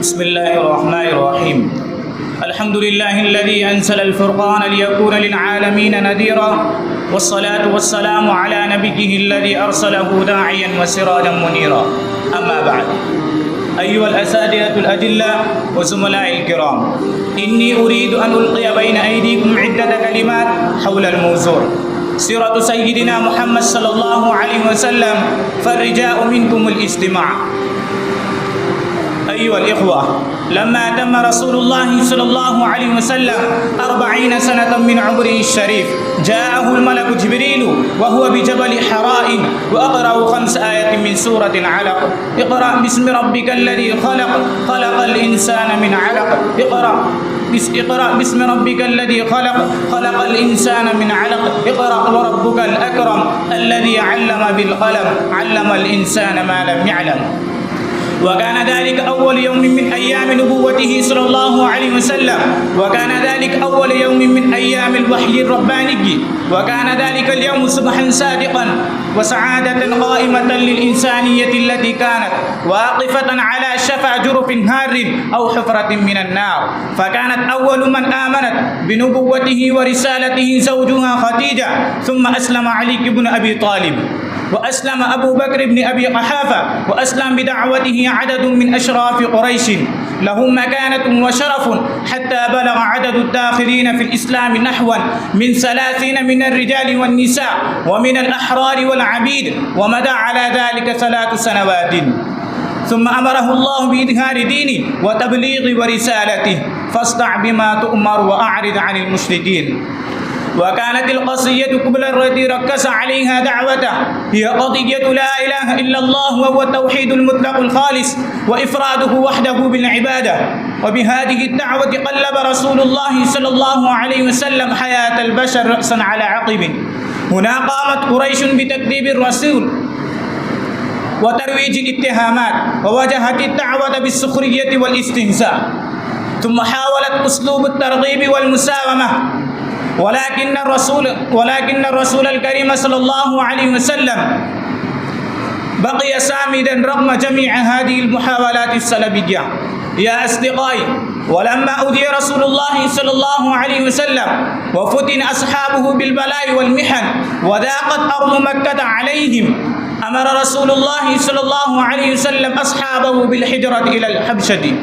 بسم الله الرحمن الرحيم الحمد لله الذي أنزل الفرقان ليكون للعالمين نذيرا والصلاة والسلام على نبيه الذي أرسله داعيا وسراجا منيرا أما بعد أيها الأساتذة الأجلة وزملاء الكرام إني أريد أن ألقي بين أيديكم عدة كلمات حول الموضوع سيرة سيدنا محمد صلى الله عليه وسلم فالرجاء منكم الاستماع. أيها الإخوة، لما تم رسول الله صلى الله عليه وسلم 40 سنة من عمره الشريف جاءه الملك جبريل وهو بجبل حراء وأقرأ 5 آيات من سورة العلق. اقرأ باسم ربك الذي خلق خلق الإنسان من علق. اقرأ باسم ربك الذي خلق خلق الإنسان من علق. اقرأ وربك الأكرم الذي علم بالقلم علم الإنسان ما لم يعلم. وكان ذلك أول يوم من أيام نبوته صلى الله عليه وسلم، وكان ذلك أول يوم من أيام الوحي الرباني، وكان ذلك اليوم صبحا صادقا وسعادة قائمة للإنسانية التي كانت واقفة على شفا جرف هار أو حفرة من النار. فكانت أول من آمنت بنبوته ورسالته زوجها خديجة، ثم أسلم علي بن أبي طالب، وأسلم أبو بكر بن أبي قحافة، وأسلم بدعوته عدد من أشراف قريش لهم مكانة وشرف، حتى بلغ عدد الداخلين في الإسلام نحوا من 30 من الرجال والنساء ومن الأحرار والعبيد، ومدى على ذلك 3 سنوات. ثم أمره الله بإظهار دينه وتبليغ ورسالته، فاصدع بما تؤمر وأعرض عن المشركين. وكانت القضية قبل التي ركز عليها دعوته هي قضية لا إله إلا الله، وهو التوحيد المطلق الخالص وإفراده وحده بالعبادة. وبهذه الدعوة قلب رسول الله صلى الله عليه وسلم حياة البشر رأسا على عقب. هنا قامت قريش بتكذيب الرسول وترويج الاتهامات، وواجهت الدعوة بالسخرية والاستهزاء، ثم حاولت أسلوب الترغيب والمساومة، ولكن الرسول الكريم صلى الله عليه وسلم بقي صامدا رغم جميع هذه المحاولات السلبية. يا أصدقائي، ولما أوذي رسول الله صلى الله عليه وسلم وفتن أصحابه بالبلاء والمحن وذاقت أرض مكة عليهم، أمر رسول الله صلى الله عليه وسلم أصحابه بالهجرة إلى الحبشة.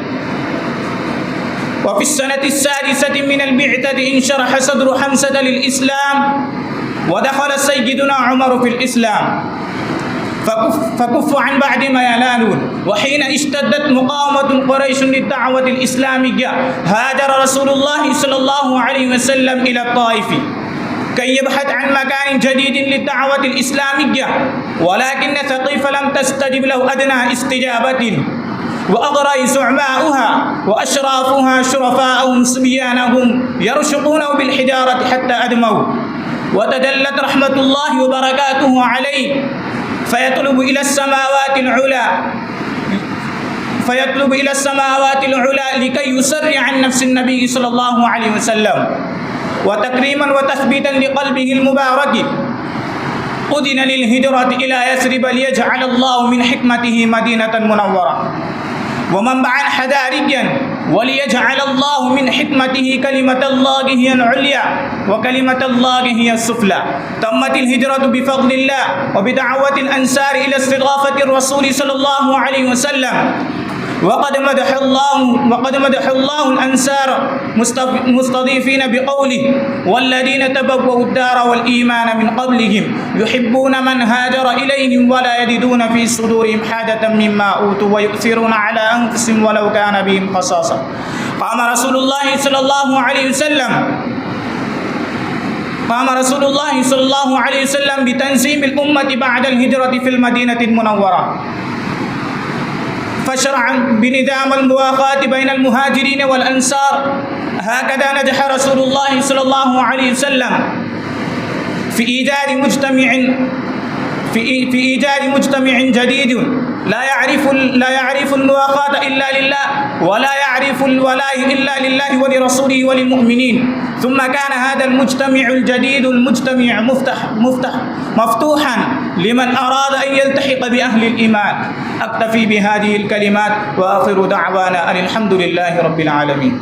وفي السنة 6 من البعثة انشرح صدر حمزة للإسلام، ودخل سيدنا عمر في الإسلام، فكف عن بعد ما ينالون. وحين اشتدت مقاومة قريش للدعوة الإسلامية هاجر رسول الله صلى الله عليه وسلم إلى الطائف كي يبحث عن مكان جديد للدعوة الإسلامية، ولكن ثقيف لم تستجب له أدنى استجابة، وأغرى زعماؤها وأشرافها شرفاءهم صبيانهم يرشقونه بالحجارة حتى أدموا. وتدلت رحمة الله وبركاته عليه فيطلب إلى السماوات العلى لكي يسرع عن نفس النبي صلى الله عليه وسلم. وتكريما وتثبيتا لقلبه المبارك أذن للهجرة إلى يثرب ليجعل الله من حكمته مدينة منورة ومنبعا حضاريا، وليجعل الله من حكمته كلمة الله هي العليا وكلمة الله هي السفلى. تمت الهجرة بفضل الله وبدعوة الأنصار إلى استضافة الرسول صلى الله عليه وسلم. وقد مدح الله الأنصار مستضيفين بقوله: والذين تبوأوا الدار والإيمان من قبلهم يحبون من هاجر إليهم ولا يجدون في صدورهم حاجة مما أوتوا ويؤثرون على أنفسهم ولو كان بهم خصاصة. قام رسول الله صلى الله عليه وسلم بتنظيم الأمة بعد الهجرة في المدينة المنورة، فشرع بنظام المواخاة بين المهاجرين والأنصار. هكذا نجح رسول الله صلى الله عليه وسلم في إيجاد في إيجاد مجتمع جديد لا يعرف المواقات إلا لله، ولا يعرف الولاء إلا لله ولرسوله وللمؤمنين. ثم كان هذا المجتمع الجديد المجتمع مفتوحا لمن أراد أن يلتحق بأهل الإيمان. أكتفي بهذه الكلمات وآخر دعوانا أن الحمد لله رب العالمين.